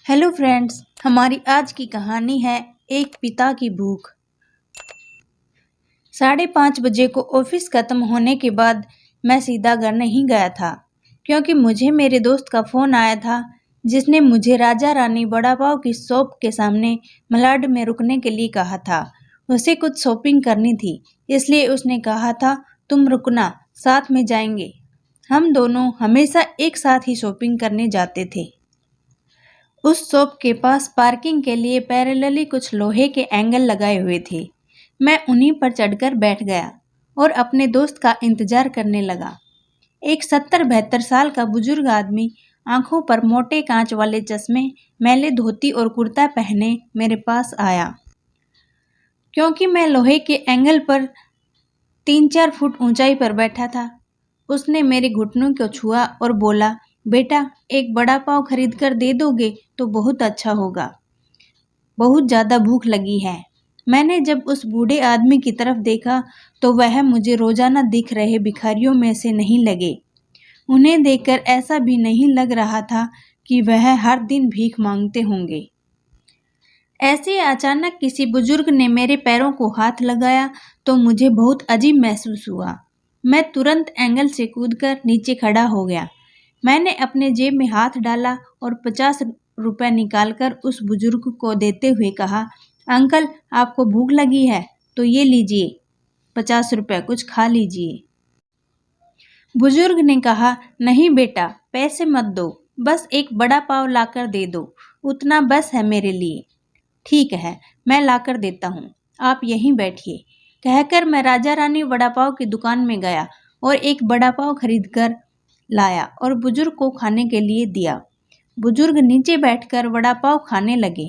Hello friends, हमारी आज की कहानी है एक पिता की भूख। 5:30 बजे को ऑफिस खत्म होने के बाद मैं सीधा घर नहीं गया था, क्योंकि मुझे मेरे दोस्त का फ़ोन आया था जिसने मुझे राजा रानी वड़ा पाव की शॉप के सामने मलाड में रुकने के लिए कहा था। उसे कुछ शॉपिंग करनी थी, इसलिए उसने कहा था तुम रुकना, साथ में जाएंगे। हम दोनों हमेशा एक साथ ही शॉपिंग करने जाते थे। उस शॉप के पास पार्किंग के लिए पैरेलली कुछ लोहे के एंगल लगाए हुए थे। मैं उन्हीं पर चढ़कर बैठ गया और अपने दोस्त का इंतजार करने लगा। एक 70-72 साल का बुजुर्ग आदमी, आंखों पर मोटे कांच वाले चश्मे, मैले धोती और कुर्ता पहने मेरे पास आया। क्योंकि मैं लोहे के एंगल पर 3-4 फुट ऊंचाई पर बैठा था, उसने मेरे घुटनों को छुआ और बोला, बेटा, एक बड़ा पाव खरीद कर दे दोगे तो बहुत अच्छा होगा। बहुत ज़्यादा भूख लगी है। मैंने जब उस बूढ़े आदमी की तरफ देखा तो वह मुझे रोजाना दिख रहे भिखारियों में से नहीं लगे। उन्हें देखकर ऐसा भी नहीं लग रहा था कि वह हर दिन भीख मांगते होंगे। ऐसे अचानक किसी बुजुर्ग ने मेरे पैरों को हाथ लगाया तो मुझे बहुत अजीब महसूस हुआ। मैं तुरंत एंगल से कूदकर नीचे खड़ा हो गया। मैंने अपने जेब में हाथ डाला और 50 रुपए निकालकर उस बुजुर्ग को देते हुए कहा, अंकल, आपको भूख लगी है तो ये लीजिए 50 रुपए, कुछ खा लीजिए। बुजुर्ग ने कहा, नहीं बेटा, पैसे मत दो, बस एक बड़ा पाव लाकर दे दो, उतना बस है मेरे लिए। ठीक है, मैं लाकर देता हूँ, आप यहीं बैठिए। कहकर मैं राजा रानी वड़ा पाव की दुकान में गया और एक बड़ा पाव खरीद कर लाया और बुजुर्ग को खाने के लिए दिया। बुजुर्ग नीचे बैठकर वड़ा पाव खाने लगे।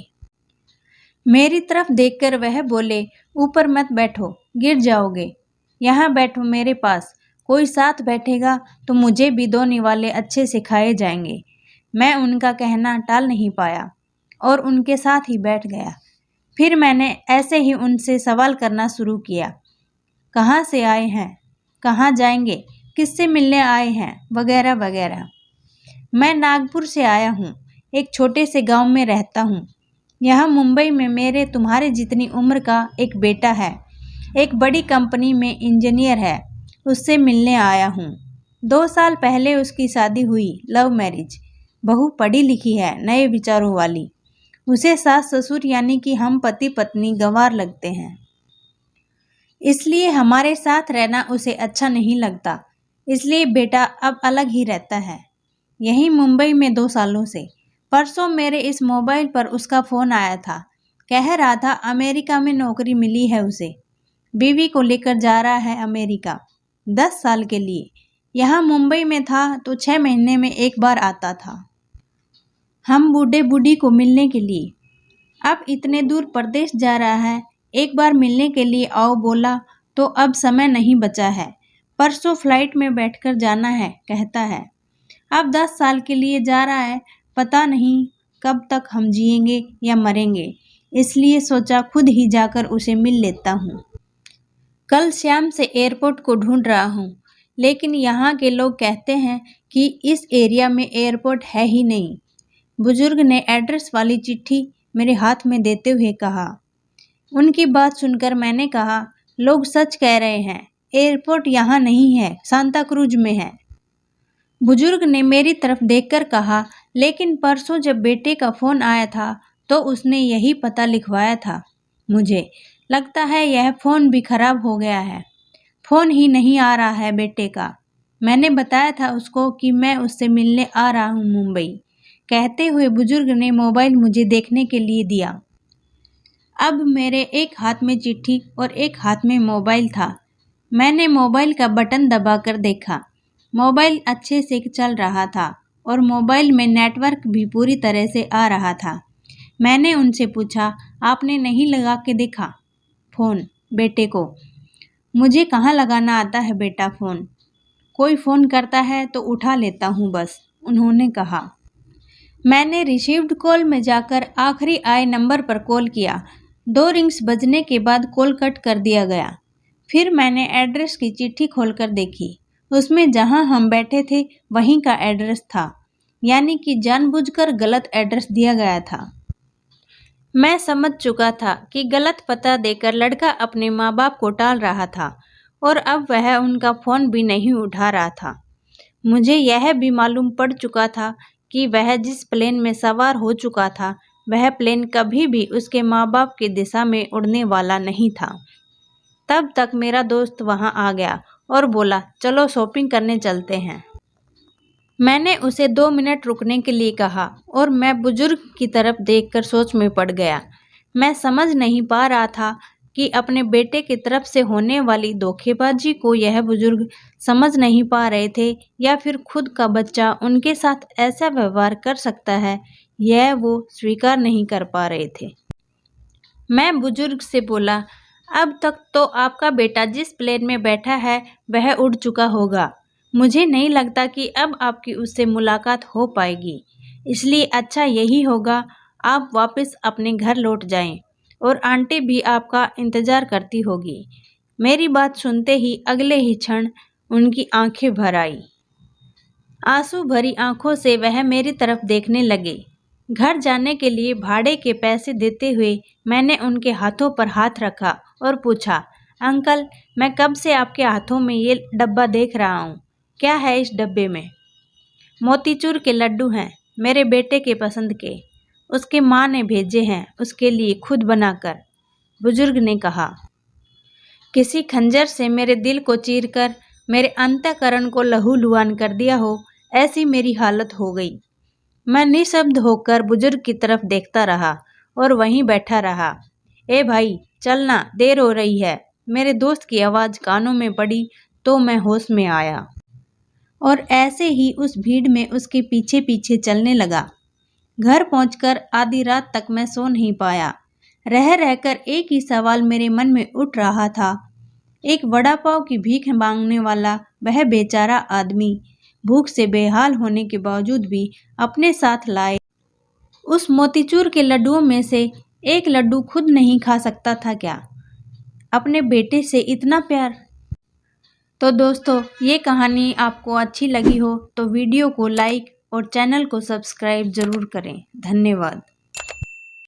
मेरी तरफ देखकर वह बोले, ऊपर मत बैठो, गिर जाओगे, यहाँ बैठो मेरे पास। कोई साथ बैठेगा तो मुझे भी 2 निवाले अच्छे से खाए जाएंगे। मैं उनका कहना टाल नहीं पाया और उनके साथ ही बैठ गया। फिर मैंने ऐसे ही उनसे सवाल करना शुरू किया, कहाँ से आए हैं, कहाँ जाएंगे, किससे मिलने आए हैं, वगैरह वगैरह। मैं नागपुर से आया हूँ, एक छोटे से गांव में रहता हूँ। यहाँ मुंबई में मेरे तुम्हारे जितनी उम्र का एक बेटा है, एक बड़ी कंपनी में इंजीनियर है, उससे मिलने आया हूँ। 2 साल पहले उसकी शादी हुई, लव मैरिज। बहू पढ़ी लिखी है, नए विचारों वाली। उसे सास ससुर यानी कि हम पति पत्नी गंवार लगते हैं, इसलिए हमारे साथ रहना उसे अच्छा नहीं लगता। इसलिए बेटा अब अलग ही रहता है, यहीं मुंबई में 2 सालों से। परसों मेरे इस मोबाइल पर उसका फ़ोन आया था, कह रहा था अमेरिका में नौकरी मिली है उसे, बीवी को लेकर जा रहा है अमेरिका 10 साल के लिए। यहाँ मुंबई में था तो 6 महीने में एक बार आता था हम बूढ़े बूढ़ी को मिलने के लिए। अब इतने दूर प्रदेश जा रहा है, एक बार मिलने के लिए आओ बोला तो अब समय नहीं बचा है। परसों फ्लाइट में बैठकर जाना है कहता है। अब 10 साल के लिए जा रहा है, पता नहीं कब तक हम जिएंगे या मरेंगे, इसलिए सोचा खुद ही जाकर उसे मिल लेता हूँ। कल शाम से एयरपोर्ट को ढूंढ रहा हूँ, लेकिन यहाँ के लोग कहते हैं कि इस एरिया में एयरपोर्ट है ही नहीं। बुजुर्ग ने एड्रेस वाली चिट्ठी मेरे हाथ में देते हुए कहा। उनकी बात सुनकर मैंने कहा, लोग सच कह रहे हैं, एयरपोर्ट यहाँ नहीं है, सांता क्रूज में है। बुजुर्ग ने मेरी तरफ देखकर कहा, लेकिन परसों जब बेटे का फ़ोन आया था तो उसने यही पता लिखवाया था। मुझे लगता है यह फ़ोन भी खराब हो गया है, फ़ोन ही नहीं आ रहा है बेटे का। मैंने बताया था उसको कि मैं उससे मिलने आ रहा हूँ मुंबई। कहते हुए बुजुर्ग ने मोबाइल मुझे देखने के लिए दिया। अब मेरे एक हाथ में चिट्ठी और एक हाथ में मोबाइल था। मैंने मोबाइल का बटन दबाकर देखा। मोबाइल अच्छे से चल रहा था और मोबाइल में नेटवर्क भी पूरी तरह से आ रहा था। मैंने उनसे पूछा, आपने नहीं लगा के देखा फ़ोन बेटे को? मुझे कहाँ लगाना आता है बेटा फ़ोन, कोई फ़ोन करता है तो उठा लेता हूँ बस, उन्होंने कहा। मैंने रिसीव्ड कॉल में जाकर आखिरी आए नंबर पर कॉल किया। 2 रिंग्स बजने के बाद कॉल कट कर दिया गया। फिर मैंने एड्रेस की चिट्ठी खोलकर देखी। उसमें जहां हम बैठे थे वहीं का एड्रेस था। यानी कि जानबूझकर गलत एड्रेस दिया गया था। मैं समझ चुका था कि गलत पता देकर लड़का अपने माँ बाप को टाल रहा था और अब वह उनका फ़ोन भी नहीं उठा रहा था। मुझे यह भी मालूम पड़ चुका था कि वह जिस प्लेन में सवार हो चुका था वह प्लेन कभी भी उसके माँ बाप की दिशा में उड़ने वाला नहीं था। तब तक मेरा दोस्त वहाँ आ गया और बोला, चलो शॉपिंग करने चलते हैं। मैंने उसे 2 मिनट रुकने के लिए कहा और मैं बुजुर्ग की तरफ देखकर सोच में पड़ गया। मैं समझ नहीं पा रहा था कि अपने बेटे की तरफ से होने वाली धोखेबाजी को यह बुजुर्ग समझ नहीं पा रहे थे या फिर खुद का बच्चा उनके साथ ऐसा व्यवहार कर सकता है, यह वो स्वीकार नहीं कर पा रहे थे। मैं बुजुर्ग से बोला, अब तक तो आपका बेटा जिस प्लेन में बैठा है वह उड़ चुका होगा। मुझे नहीं लगता कि अब आपकी उससे मुलाकात हो पाएगी, इसलिए अच्छा यही होगा आप वापस अपने घर लौट जाएं और आंटी भी आपका इंतज़ार करती होगी। मेरी बात सुनते ही अगले ही क्षण उनकी आंखें भर आई। आंसू भरी आंखों से वह मेरी तरफ देखने लगे। घर जाने के लिए भाड़े के पैसे देते हुए मैंने उनके हाथों पर हाथ रखा और पूछा, अंकल, मैं कब से आपके हाथों में ये डब्बा देख रहा हूँ, क्या है इस डब्बे में? मोतीचूर के लड्डू हैं, मेरे बेटे के पसंद के। उसकी माँ ने भेजे हैं उसके लिए खुद बनाकर, बुजुर्ग ने कहा। किसी खंजर से मेरे दिल को चीरकर मेरे अंतःकरण को लहूलुहान कर दिया हो, ऐसी मेरी हालत हो गई। मैं निशब्द होकर बुजुर्ग की तरफ देखता रहा और वहीं बैठा रहा। ए भाई, चलना, देर हो रही है। मेरे दोस्त की आवाज़ कानों में पड़ी तो मैं होश में आया और ऐसे ही उस भीड़ में उसके पीछे पीछे चलने लगा। घर पहुंचकर आधी रात तक मैं सो नहीं पाया। रह रहकर एक ही सवाल मेरे मन में उठ रहा था। एक वड़ा पाव की भीख मांगने वाला वह बेचारा आदमी भूख से बेहाल होने के बावजूद भी अपने साथ लाए उस मोतीचूर के लड्डुओं में से एक लड्डू खुद नहीं खा सकता था क्या? अपने बेटे से इतना प्यार। तो दोस्तों, ये कहानी आपको अच्छी लगी हो तो वीडियो को लाइक और चैनल को सब्सक्राइब ज़रूर करें। धन्यवाद।